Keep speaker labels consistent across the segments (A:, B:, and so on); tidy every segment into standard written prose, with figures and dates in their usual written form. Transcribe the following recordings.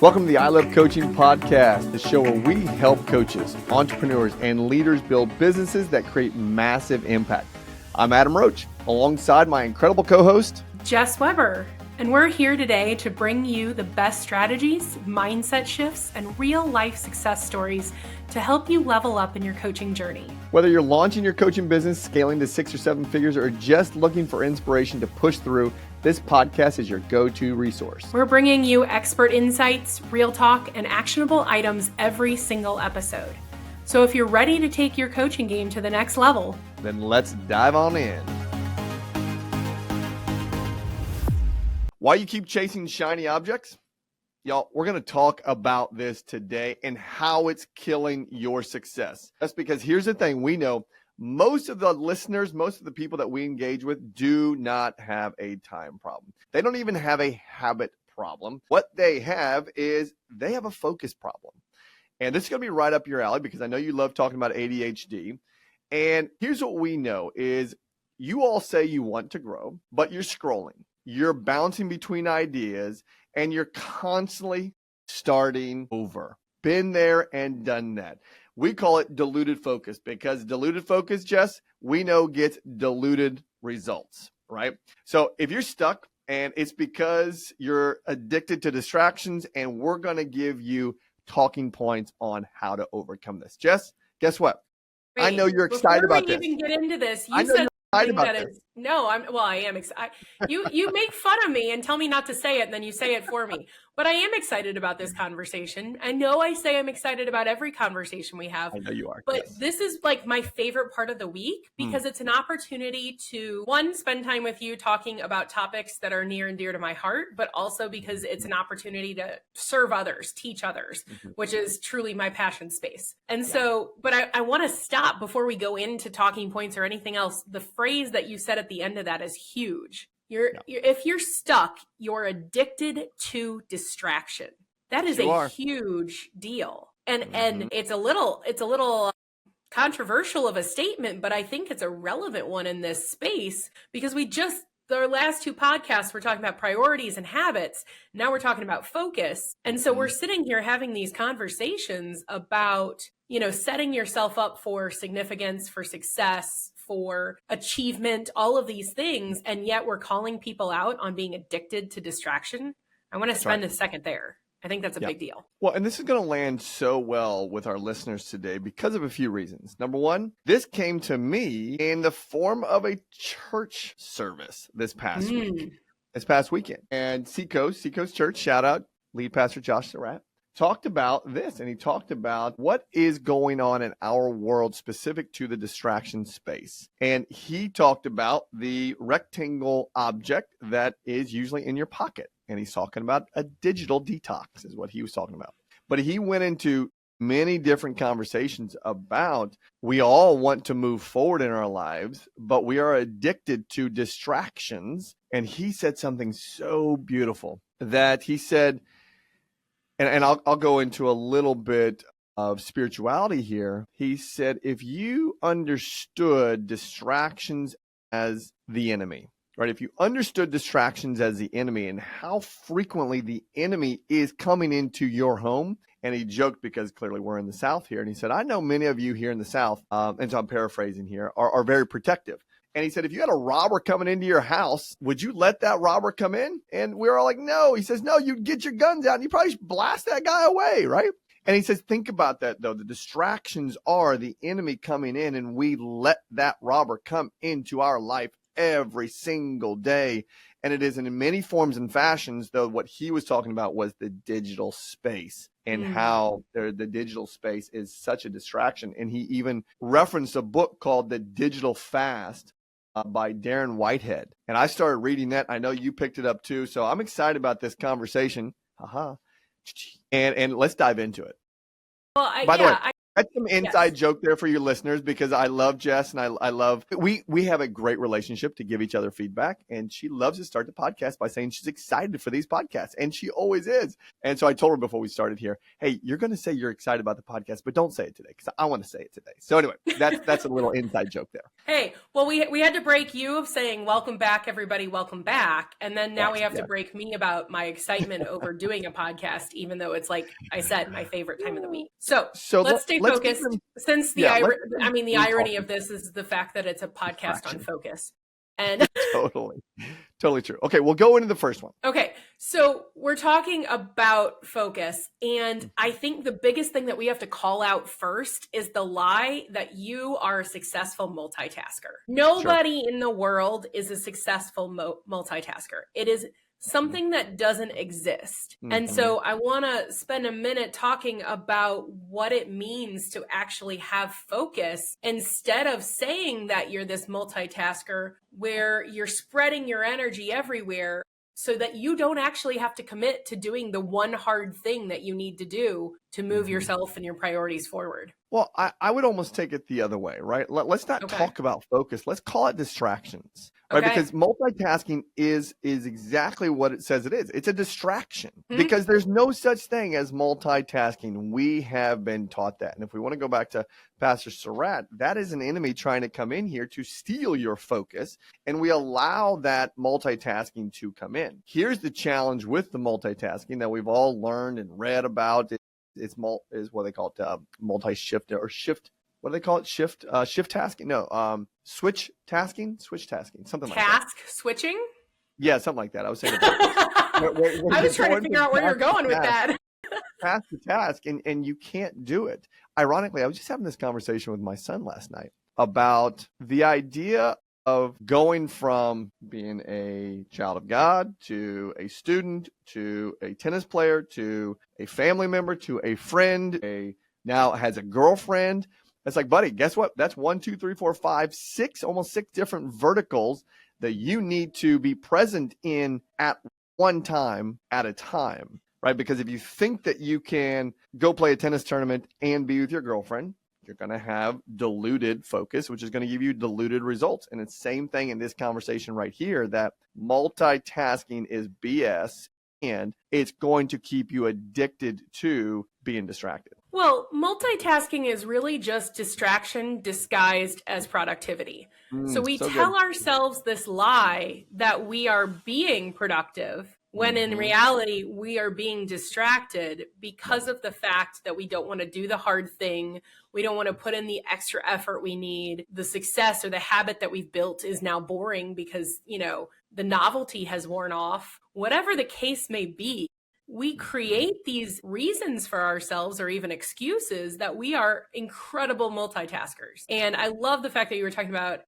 A: Welcome to the I Love Coaching podcast, the show where we help coaches, entrepreneurs, and leaders build businesses that create massive impact. I'm Adam Roach, alongside my incredible co-host,
B: Jess Webber, and we're here today to bring you the best strategies, mindset shifts, and real-life success stories to help you level up in your coaching journey.
A: Whether you're launching your coaching business, scaling to 6 or 7 figures, or just looking for inspiration to push through, this podcast is your go-to resource.
B: We're bringing you expert insights, real talk, and actionable items every single episode. So if you're ready to take your coaching game to the next level,
A: then let's dive on in. Why you keep chasing shiny objects? Y'all, we're going to talk about this today and how it's killing your success. That's because here's the thing. We know most of the listeners, most of the people that we engage with do not have a time problem. They don't even have a habit problem. What they have is they have a focus problem. And this is going to be right up your alley because I know you love talking about ADHD. And here's what we know is you all say you want to grow, but you're scrolling. You're bouncing between ideas and you're constantly starting over. Been there and done that. We call it diluted focus because diluted focus, Jess, we know gets diluted results, right? So if you're stuck and it's because you're addicted to distractions, and we're going to give you talking points on how to overcome this. Jess, guess what?
B: wait,
A: I know you're excited about this.
B: Before we even get into this,
A: I
B: you
A: know
B: said
A: you're excited
B: something
A: about
B: that
A: this.
B: is, no, I am excited. You make fun of me and tell me not to say it, and then you say it for me. But I am excited about this conversation. I know I say I'm excited about every conversation we have.
A: I know you are.
B: But
A: Yes.
B: this is like my favorite part of the week because it's an opportunity to, one, spend time with you talking about topics that are near and dear to my heart, but also because it's an opportunity to serve others, teach others, which is truly my passion space. And so, but I want to stop before we go into talking points or anything else. The phrase that you said at the end of that is huge. If you're stuck, you're addicted to distraction. That is a huge deal. And it's a little controversial of a statement, but I think it's a relevant one in this space because our last two podcasts, we're talking about priorities and habits. Now we're talking about focus. And so we're sitting here having these conversations about, setting yourself up for significance, for success, for achievement, all of these things. And yet we're calling people out on being addicted to distraction. I want to spend a second there. I think that's a big deal.
A: Well, and this is going to land so well with our listeners today because of a few reasons. Number one, this came to me in the form of a church service this past weekend. And Seacoast Church, shout out, lead pastor Josh Surratt, talked about this. And he talked about what is going on in our world specific to the distraction space. And he talked about the rectangle object that is usually in your pocket. And he's talking about a digital detox is what he was talking about. But he went into many different conversations about we all want to move forward in our lives, but we are addicted to distractions. And he said something so beautiful that he said, and I'll go into a little bit of spirituality here. He said, if you understood distractions as the enemy, right? If you understood distractions as the enemy and how frequently the enemy is coming into your home, and he joked because clearly we're in the South here, and he said, I know many of you here in the South, and so I'm paraphrasing here, are very protective. And he said, if you had a robber coming into your house, would you let that robber come in? And we were all like, no. He says, no, you'd get your guns out and you probably blast that guy away, right? And he says, think about that, though. The distractions are the enemy coming in, and we let that robber come into our life every single day. And it is in many forms and fashions, though what he was talking about was the digital space and how the digital space is such a distraction. And he even referenced a book called The Digital Fast by Darren Whitehead. And I started reading that. I know you picked it up too. So I'm excited about this conversation. And let's dive into it.
B: Well,
A: By the way, That's some inside joke there for your listeners, because I love Jess, and I love, we have a great relationship to give each other feedback. And she loves to start the podcast by saying she's excited for these podcasts, and she always is. And so I told her before we started here, hey, you're going to say you're excited about the podcast, but don't say it today, because I want to say it today. So anyway, that's a little inside joke there.
B: Hey, well, we had to break you of saying, welcome back, everybody, welcome back. And then now we have to break me about my excitement over doing a podcast, even though it's, like I said, my favorite time of the week. So let's stay focused. Since the irony of this is the fact that it's a podcast on focus. And
A: totally true. Okay, we'll go into the first one.
B: Okay, so we're talking about focus. And I think the biggest thing that we have to call out first is the lie that you are a successful multitasker. Nobody in the world is a successful multitasker. It is something that doesn't exist. And so I want to spend a minute talking about what it means to actually have focus, instead of saying that you're this multitasker where you're spreading your energy everywhere so that you don't actually have to commit to doing the one hard thing that you need to do to move yourself and your priorities forward.
A: Well, I would almost take it the other way, right? Let's not talk about focus. Let's call it distractions, right? Because multitasking is exactly what it says it is. It's a distraction, because there's no such thing as multitasking. We have been taught that. And if we want to go back to Pastor Surratt, that is an enemy trying to come in here to steal your focus. And we allow that multitasking to come in. Here's the challenge with the multitasking that we've all learned and read about. Is what they call it, multi-shift or shift. What do they call it? Shift tasking? No, switch tasking, something like that.
B: Task switching?
A: Yeah, something like that. I was saying.
B: I was trying to figure out where you're going with that.
A: Task to task, and you can't do it. Ironically, I was just having this conversation with my son last night about the idea of going from being a child of God to a student to a tennis player to a family member to a friend, now has a girlfriend. It's like, buddy, guess what? That's 1, 2, 3, 4, 5, 6, almost 6 different verticals that you need to be present in at one time at a time, right? Because if you think that you can go play a tennis tournament and be with your girlfriend, you're going to have diluted focus, which is going to give you diluted results. And it's the same thing in this conversation right here, that multitasking is BS, and it's going to keep you addicted to being distracted.
B: Well, multitasking is really just distraction disguised as productivity. So we tell ourselves this lie that we are being productive, when in reality, we are being distracted because of the fact that we don't want to do the hard thing. We don't want to put in the extra effort we need. The success or the habit that we've built is now boring because, the novelty has worn off. Whatever the case may be, we create these reasons for ourselves, or even excuses, that we are incredible multitaskers. And I love the fact that you were talking about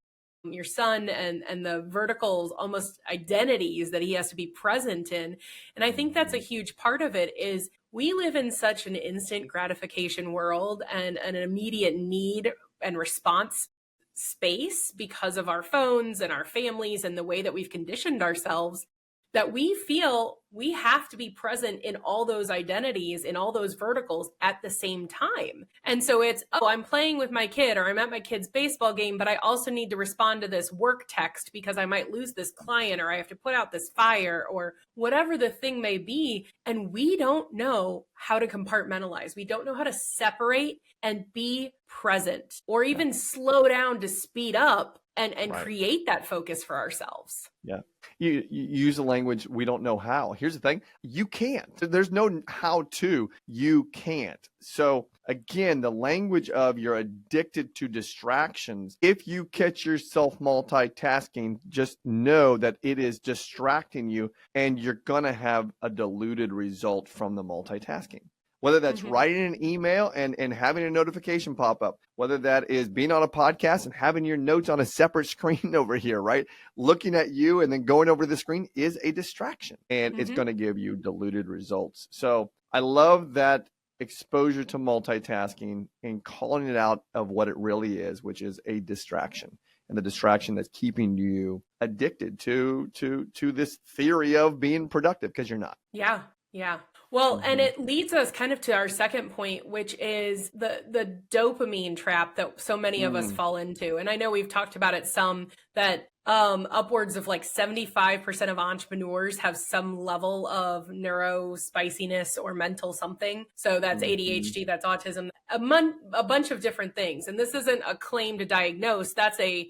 B: your son and the verticals, almost identities that he has to be present in. And I think that's a huge part of it. Is we live in such an instant gratification world and an immediate need and response space because of our phones and our families and the way that we've conditioned ourselves, that we feel we have to be present in all those identities, in all those verticals at the same time. And so it's, I'm playing with my kid, or I'm at my kid's baseball game, but I also need to respond to this work text because I might lose this client, or I have to put out this fire, or whatever the thing may be. And we don't know how to compartmentalize. We don't know how to separate and be present, or even slow down to speed up and create that focus for ourselves.
A: Yeah. You use the language, we don't know how. Here's the thing, you can't. There's no how to, you can't. So again, the language of you're addicted to distractions. If you catch yourself multitasking, just know that it is distracting you, and you're going to have a diluted result from the multitasking. Whether that's writing an email and having a notification pop up, whether that is being on a podcast and having your notes on a separate screen over here, right? Looking at you and then going over the screen is a distraction, and it's going to give you diluted results. So I love that exposure to multitasking and calling it out of what it really is, which is a distraction, and the distraction that's keeping you addicted to this theory of being productive, because you're not.
B: Yeah. Yeah. Well, and
A: Mhm.
B: it leads us kind of to our second point, which is the dopamine trap that so many of us
A: Mm.
B: fall into. And I know we've talked about it some, that upwards of like 75% of entrepreneurs have some level of neurospiciness or mental something. So that's
A: Mhm.
B: ADHD, that's autism, a bunch of different things. And this isn't a claim to diagnose. That's a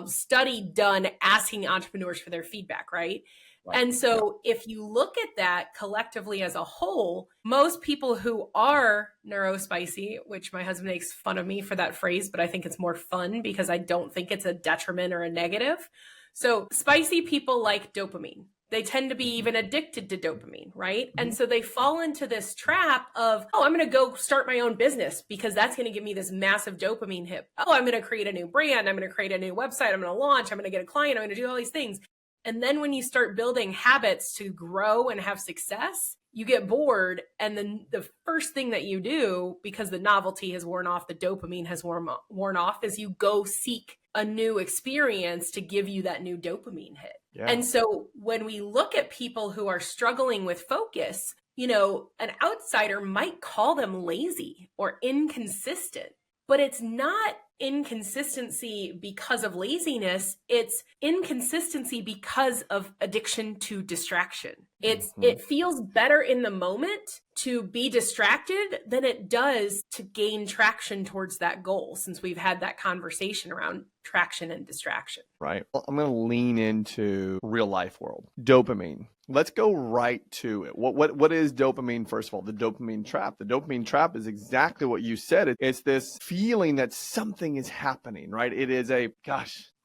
B: study done asking entrepreneurs for their feedback, right?
A: Right.
B: And so if you look at that collectively as a whole, most people who are neurospicy, which my husband makes fun of me for that phrase, but I think it's more fun because I don't think it's a detriment or a negative. So spicy people like dopamine. They tend to be
A: Mhm.
B: even addicted to dopamine, right? And
A: Mhm.
B: so they fall into this trap of, oh, I'm going to go start my own business because that's going to give me this massive dopamine hit. Oh, I'm going to create a new brand. I'm going to create a new website. I'm going to launch. I'm going to get a client. I'm going to do all these things. And then when you start building habits to grow and have success, you get bored. And then the first thing that you do, because the novelty has worn off, the dopamine has worn off, is you go seek a new experience to give you that new dopamine hit.
A: Yeah.
B: And so when we look at people who are struggling with focus, you know, an outsider might call them lazy or inconsistent, but it's not inconsistency because of laziness. It's inconsistency because of addiction to distraction. It feels better in the moment to be distracted than it does to gain traction towards that goal, since we've had that conversation around traction and distraction.
A: Right. Well, I'm going to lean into real life world. Dopamine. Let's go right to it. What is dopamine? First of all, the dopamine trap. The dopamine trap is exactly what you said. It's this feeling that something is happening, right? It is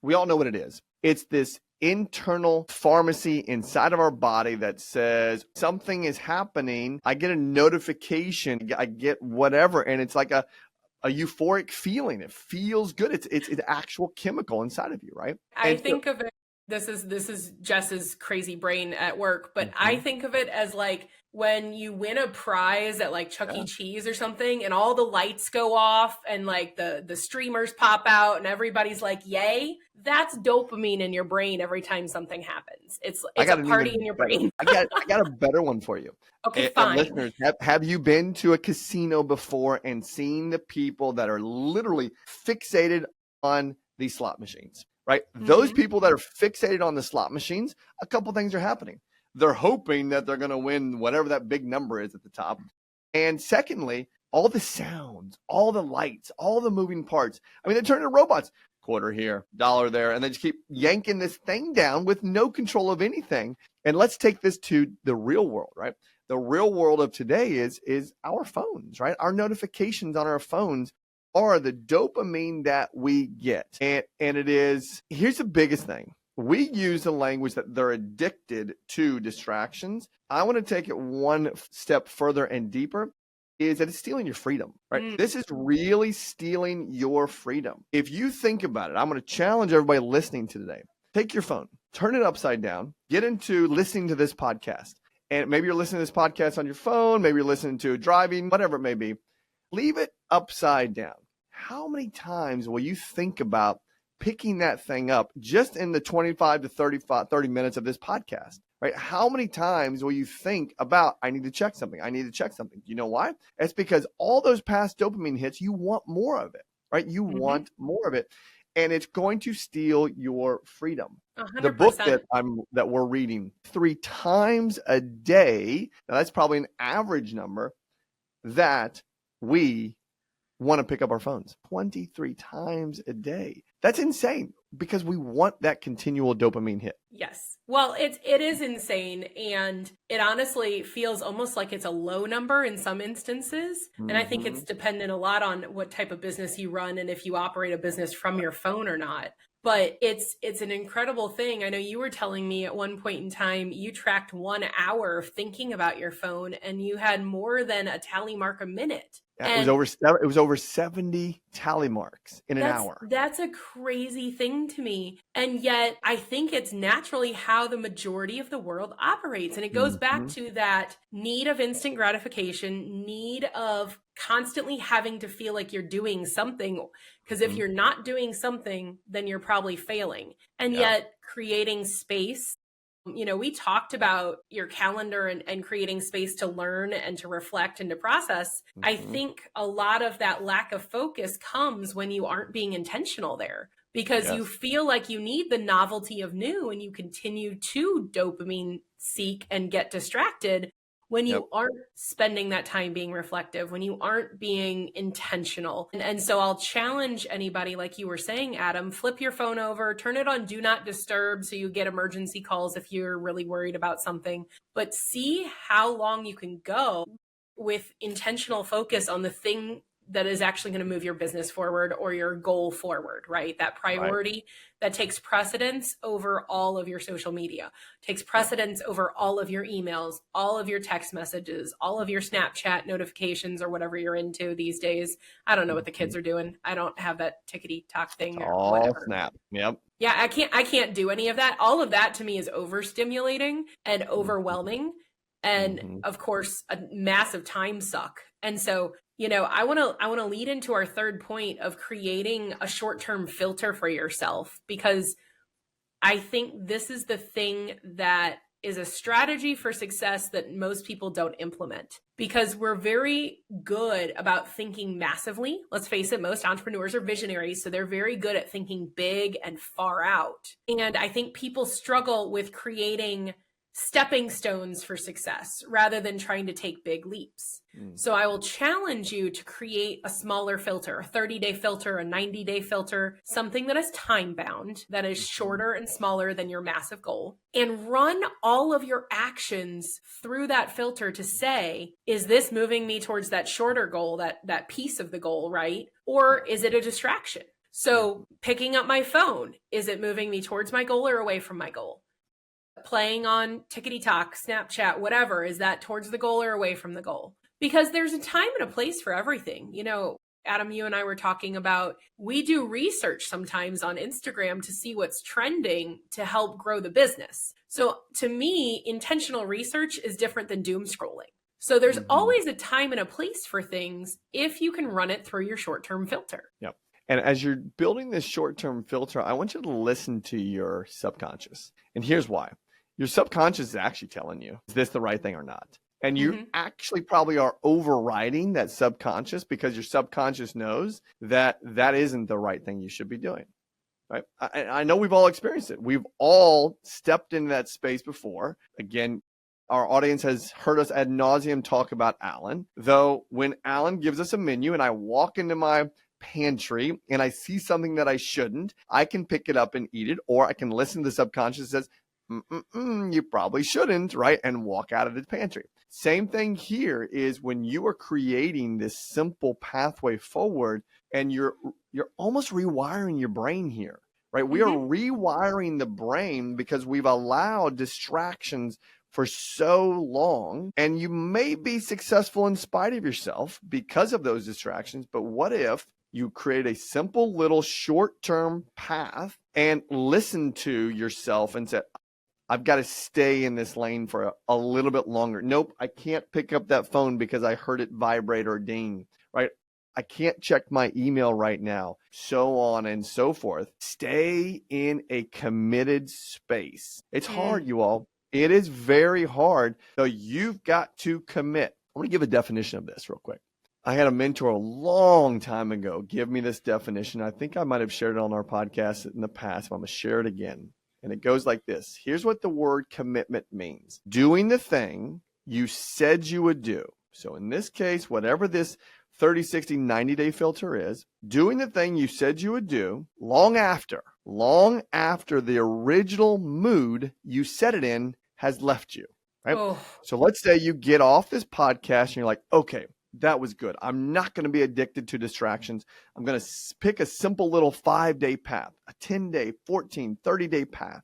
A: we all know what it is. It's this internal pharmacy inside of our body that says something is happening. I get a notification, I get whatever, and it's like a euphoric feeling. It feels good. It's an actual chemical inside of you, right?
B: I
A: And so,
B: think of it, this is Jess's crazy brain at work, but I
A: Mhm.
B: think of it as like when you win a prize at like Chuck
A: Yeah,
B: E. Cheese or something, and all the lights go off and like the streamers pop out and everybody's like, yay. That's dopamine in your brain every time something happens.
A: I
B: It's
A: got
B: a
A: an
B: party
A: even
B: in your
A: better.
B: brain.
A: I got a better one for you.
B: Okay,
A: And
B: fine.
A: listeners, have you been to a casino before and seen the people that are literally fixated on these slot machines, right? Those
B: Mm-hmm.
A: people that are fixated on the slot machines, a couple things are happening. They're hoping that they're going to win whatever that big number is at the top. And secondly, all the sounds, all the lights, all the moving parts. I mean, they turn into robots. Quarter here, dollar there, and they just keep yanking this thing down with no control of anything. And let's take this to the real world, right? The real world of today is our phones, right? Our notifications on our phones are the dopamine that we get. And it is, here's the biggest thing. We use the language that they're addicted to distractions. I want to take it one step further and deeper, is that it's stealing your freedom, right?
B: Mm.
A: This is really stealing your freedom. If you think about it, I'm going to challenge everybody listening to today. Take your phone, turn it upside down, get into listening to this podcast. And maybe you're listening to this podcast on your phone, maybe you're listening to driving, whatever it may be. Leave it upside down. How many times will you think about picking that thing up just in the 25 to 30 minutes of this podcast, right? How many times will you think about, I need to check something. I need to check something. You know why? It's because all those past dopamine hits, you want more of it, right? You
B: Mm-hmm.
A: want more of it. And it's going to steal your freedom.
B: 100%.
A: The book that we're reading 3 times a day, now that's probably an average number, that we want to pick up our phones 23 times a day. That's insane because we want that continual dopamine hit.
B: Yes. Well, it is insane, and it honestly feels almost like it's a low number in some instances. And I think it's dependent a lot on what type of business you run and if you operate a business from your phone or not. But it's an incredible thing. I know you were telling me at one point in time you tracked 1 hour of thinking about your phone and you had more than a tally mark a minute.
A: Yeah, it was over 70 tally marks in an hour.
B: That's a crazy thing to me. And yet I think it's naturally how the majority of the world operates. And it goes back to that need of instant gratification, need of constantly having to feel like you're doing something. Because if you're not doing something, then you're probably failing. And yet creating space We talked about your calendar and creating space to learn and to reflect and to process. I think a lot of that lack of focus comes when you aren't being intentional there, because you feel like you need the novelty of new and you continue to dopamine seek and get distracted when you aren't spending that time being reflective, when you aren't being intentional. And so I'll challenge anybody, like you were saying, Adam, flip your phone over, turn it on do not disturb so you get emergency calls if you're really worried about something, but see how long you can go with intentional focus on the thing that is actually going to move your business forward or your goal forward, right? That priority that takes precedence over all of your social media, takes precedence over all of your emails, all of your text messages, all of your Snapchat notifications or whatever you're into these days. I don't know what the kids are doing. I don't have that tickety-tock thing or
A: all
B: whatever.
A: Snap. Yep.
B: Yeah, I can't do any of that. All of that to me is overstimulating and overwhelming. And of course, a massive time suck. And so, I want to lead into our third point of creating a short-term filter for yourself, because I think this is the thing that is a strategy for success that most people don't implement, because we're very good about thinking massively. Let's face it, most entrepreneurs are visionaries, so they're very good at thinking big and far out. And I think people struggle with creating stepping stones for success rather than trying to take big leaps. So I will challenge you to create a smaller filter, a 30-day filter, a 90-day filter, something that is time bound, that is shorter and smaller than your massive goal, and run all of your actions through that filter to say, is this moving me towards that shorter goal, that piece of the goal, right? Or is it a distraction? So picking up my phone, is it moving me towards my goal or away from my goal? Playing on tickety-tock, Snapchat, whatever, is that towards the goal or away from the goal? Because there's a time and a place for everything. Adam, you and I were talking about, we do research sometimes on Instagram to see what's trending to help grow the business. So to me, intentional research is different than doom scrolling. So there's always a time and a place for things if you can run it through your short-term filter.
A: Yep. And as you're building this short-term filter, I want you to listen to your subconscious. And here's why. Your subconscious is actually telling you, is this the right thing or not? And you actually probably are overriding that subconscious because your subconscious knows that that isn't the right thing you should be doing, right? I know we've all experienced it. We've all stepped into that space before. Again, our audience has heard us ad nauseum talk about Alan, though when Alan gives us a menu and I walk into my pantry and I see something that I shouldn't, I can pick it up and eat it, or I can listen to the subconscious that says, you probably shouldn't, right? And walk out of the pantry. Same thing here is when you are creating this simple pathway forward and you're almost rewiring your brain here, right? We are rewiring the brain because we've allowed distractions for so long, and you may be successful in spite of yourself because of those distractions. But what if you create a simple little short-term path and listen to yourself and say, I've got to stay in this lane for a little bit longer. Nope, I can't pick up that phone because I heard it vibrate or ding, right? I can't check my email right now, so on and so forth. Stay in a committed space. It's hard, you all. It is very hard. So you've got to commit. I want to give a definition of this real quick. I had a mentor a long time ago give me this definition. I think I might have shared it on our podcast in the past, but I'm going to share it again. And it goes like this. Here's what the word commitment means. Doing the thing you said you would do. So in this case, whatever this 30, 60, 90-day filter is, doing the thing you said you would do long after the original mood you set it in has left you, right? So let's say you get off this podcast and you're like, okay, that was good. I'm not going to be addicted to distractions. I'm going to pick a simple little 5-day path, a 10-day, 14, 30-day path,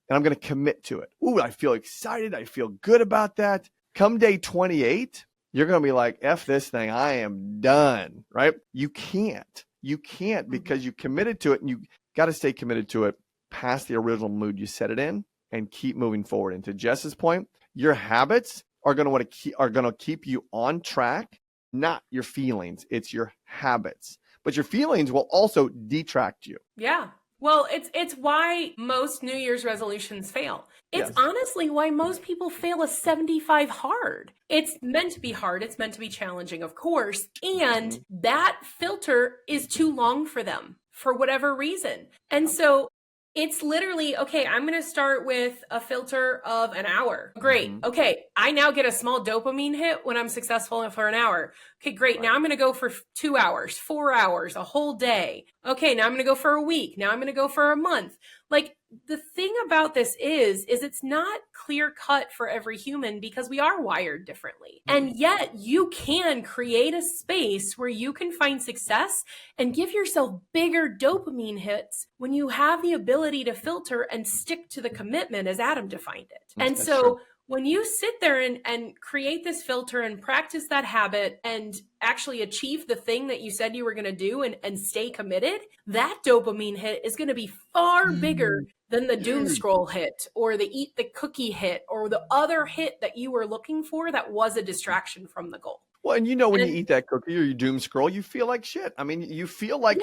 A: and I'm going to commit to it. Ooh, I feel excited. I feel good about that. Come day 28, you're going to be like, F this thing. I am done, right? You can't because you committed to it, and you got to stay committed to it past the original mood you set it in and keep moving forward. And to Jess's point, your habits are going to keep you on track. Not your feelings, it's your habits. But your feelings will also detract you.
B: Yeah. Well, it's why most New Year's resolutions fail. It's honestly why most people fail a 75 hard. It's meant to be hard. It's meant to be challenging, of course. And that filter is too long for them for whatever reason. And so it's literally, okay, I'm going to start with a filter of an hour. Great. Okay. I now get a small dopamine hit when I'm successful for an hour. Okay, great. Now I'm going to go for 2 hours, 4 hours, a whole day. Okay. Now I'm going to go for a week. Now I'm going to go for a month. Like, the thing about this is it's not clear cut for every human because we are wired differently. And yet you can create a space where you can find success and give yourself bigger dopamine hits when you have the ability to filter and stick to the commitment as Adam defined it. And
A: That's
B: so
A: true.
B: when you sit there and create this filter and practice that habit and actually achieve the thing that you said you were going to do and stay committed, that dopamine hit is going to be far bigger than the doom scroll hit or the eat the cookie hit or the other hit that you were looking for that was a distraction from the goal.
A: Well, and when you eat that cookie or you doom scroll, you feel like shit. I mean, you feel like,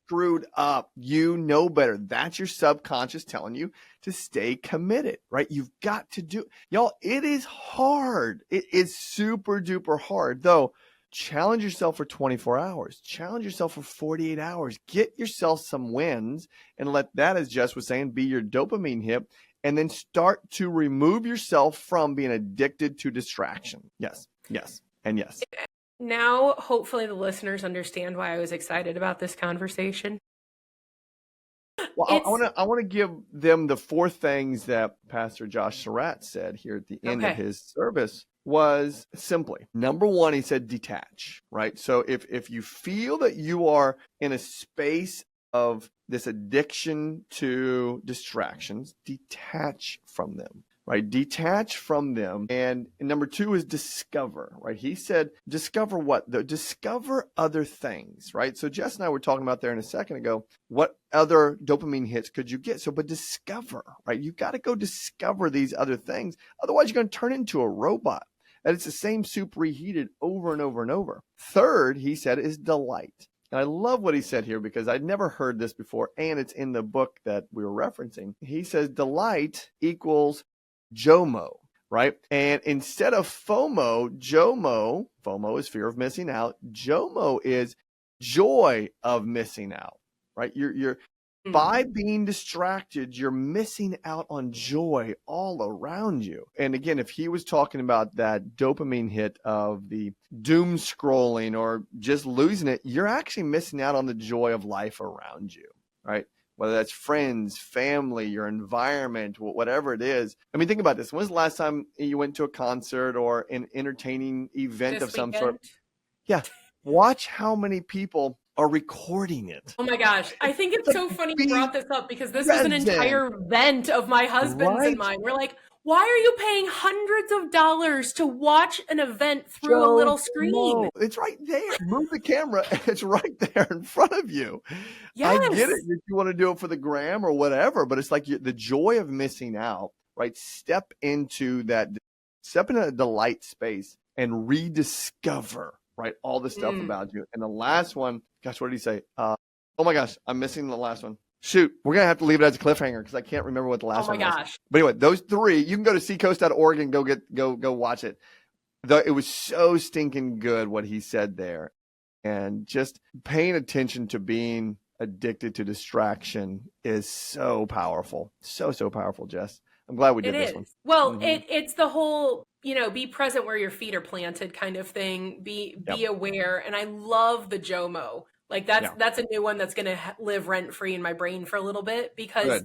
A: screwed up. You know better. That's your subconscious telling you to stay committed, right? You've got to do, y'all, it is hard. It is super duper hard, though. Challenge yourself for 24 hours. Challenge yourself for 48 hours. Get yourself some wins and let that, as Jess was saying, be your dopamine hit. And then start to remove yourself from being addicted to distraction. Yes, yes, and yes.
B: Now, hopefully the listeners understand why I was excited about this conversation.
A: Well, I want to give them the 4 things that Pastor Josh Surratt said here at the end of his service was simply, number 1, he said, detach, right? So if you feel that you are in a space of this addiction to distractions, detach from them. Right? Detach from them. And number 2 is discover, right? He said, discover what? Discover other things, right? So Jess and I were talking about there in a second ago, what other dopamine hits could you get? But discover, right? You've got to go discover these other things. Otherwise, you're going to turn into a robot. And it's the same soup reheated over and over and over. 3rd, he said, is delight. And I love what he said here because I'd never heard this before. And it's in the book that we were referencing. He says, delight equals JOMO, right? And instead of FOMO, JOMO, FOMO is fear of missing out. JOMO is joy of missing out, right? You're by being distracted, you're missing out on joy all around you. And again, if he was talking about that dopamine hit of the doom scrolling or just losing it, you're actually missing out on the joy of life around you, right? Whether that's friends, family, your environment, whatever it is. I mean, think about this. When's the last time you went to a concert or an entertaining event of some sort? Yeah. Watch how many people are recording it.
B: Oh my gosh. I think it's so funny you brought this up because this was an entire event of my husband's and mine. We're like, why are you paying hundreds of dollars to watch an event through a little screen?
A: It's right there. Move the camera. It's right there in front of you. Yes. I get it if you want to do it for the gram or whatever, but it's like the joy of missing out, right? Step into that delight space and rediscover, right, all the stuff about you. And the last one, gosh, what did he say? Oh my gosh, I'm missing the last one. Shoot, we're going to have to leave it as a cliffhanger because I can't remember what the last one was. Oh my gosh. But anyway, those 3, you can go to seacoast.org and go watch it. It was so stinking good what he said there. And just paying attention to being addicted to distraction is so powerful. So powerful, Jess. I'm glad we did this one.
B: Well, it's the whole, be present where your feet are planted kind of thing. Be aware. And I love the JOMO. Like that's a new one that's going to live rent free in my brain for a little bit because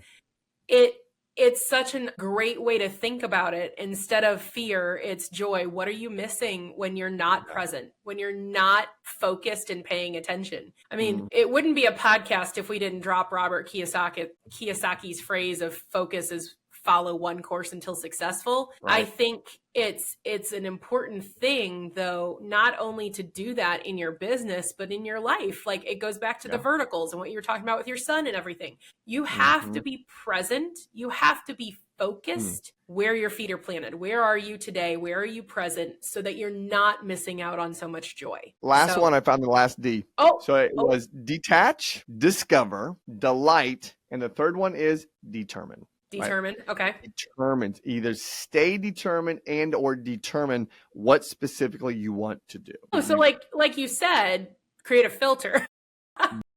B: it's such a great way to think about it. Instead of fear, it's joy. What are you missing when you're not present, when you're not focused and paying attention? I mean, it wouldn't be a podcast if we didn't drop Robert Kiyosaki's phrase of focus is follow one course until successful. Right. I think it's an important thing, though, not only to do that in your business, but in your life. Like it goes back to the verticals and what you were talking about with your son and everything. You have to be present. You have to be focused where your feet are planted. Where are you today? Where are you present so that you're not missing out on so much joy?
A: Last one, I found the last D. So it was detach, discover, delight, and the third one is determine.
B: Determine. Right? Okay.
A: Determined. Either stay determined and or determine what specifically you want to do.
B: Oh, so like you said, create a filter.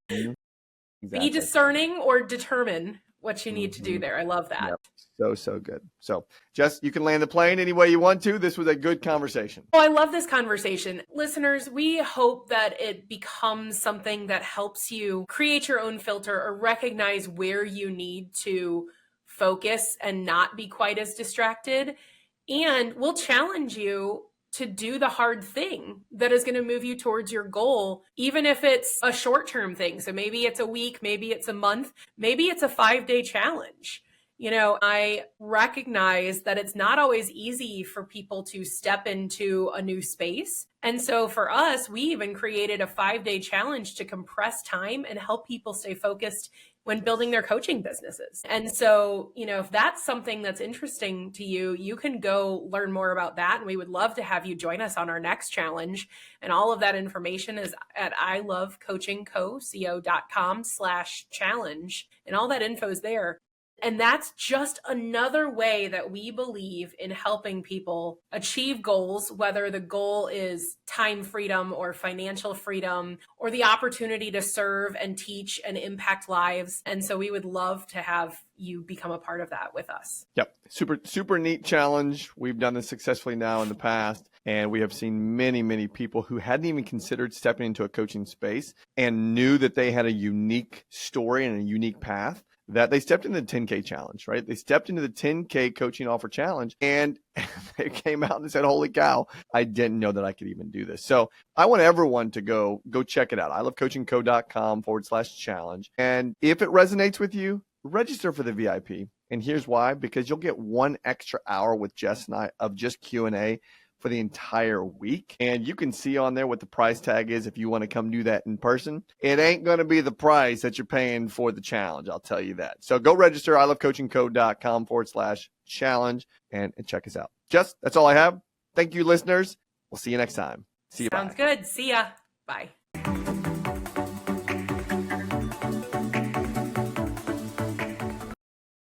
A: Exactly.
B: Be discerning or determine what you need to do there. I love that.
A: Yep. So good. So Jess, you can land the plane any way you want to. This was a good conversation.
B: Oh, I love this conversation. Listeners, we hope that it becomes something that helps you create your own filter or recognize where you need to focus and not be quite as distracted. And we'll challenge you to do the hard thing that is going to move you towards your goal, even if it's a short-term thing. So maybe it's a week, maybe it's a month, maybe it's a 5-day challenge. You know, I recognize that it's not always easy for people to step into a new space. And so for us, we even created a 5-day challenge to compress time and help people stay focused when building their coaching businesses. And so, you know, if that's something that's interesting to you, you can go learn more about that. And we would love to have you join us on our next challenge. And all of that information is at ilovecoachingco.com/challenge. And all that info is there. And that's just another way that we believe in helping people achieve goals, whether the goal is time freedom or financial freedom or the opportunity to serve and teach and impact lives. And so we would love to have you become a part of that with us.
A: Yep. Super neat challenge. We've done this successfully now in the past. And we have seen many people who hadn't even considered stepping into a coaching space and knew that they had a unique story and a unique path, that they stepped into the 10K challenge, right? They stepped into the 10K coaching offer challenge and they came out and said, holy cow, I didn't know that I could even do this. So I want everyone to go check it out. ilovecoachingco.com/challenge. And if it resonates with you, register for the VIP. And here's why, because you'll get 1 extra hour with Jess and I of just Q&A for the entire week. And you can see on there what the price tag is if you want to come do that in person. It ain't going to be the price that you're paying for the challenge. I'll tell you that. So go register, ilovecoachingco.com/challenge and check us out. Jess, that's all I have. Thank you, listeners. We'll see you next time. See you.
B: Sounds good. See ya. Bye.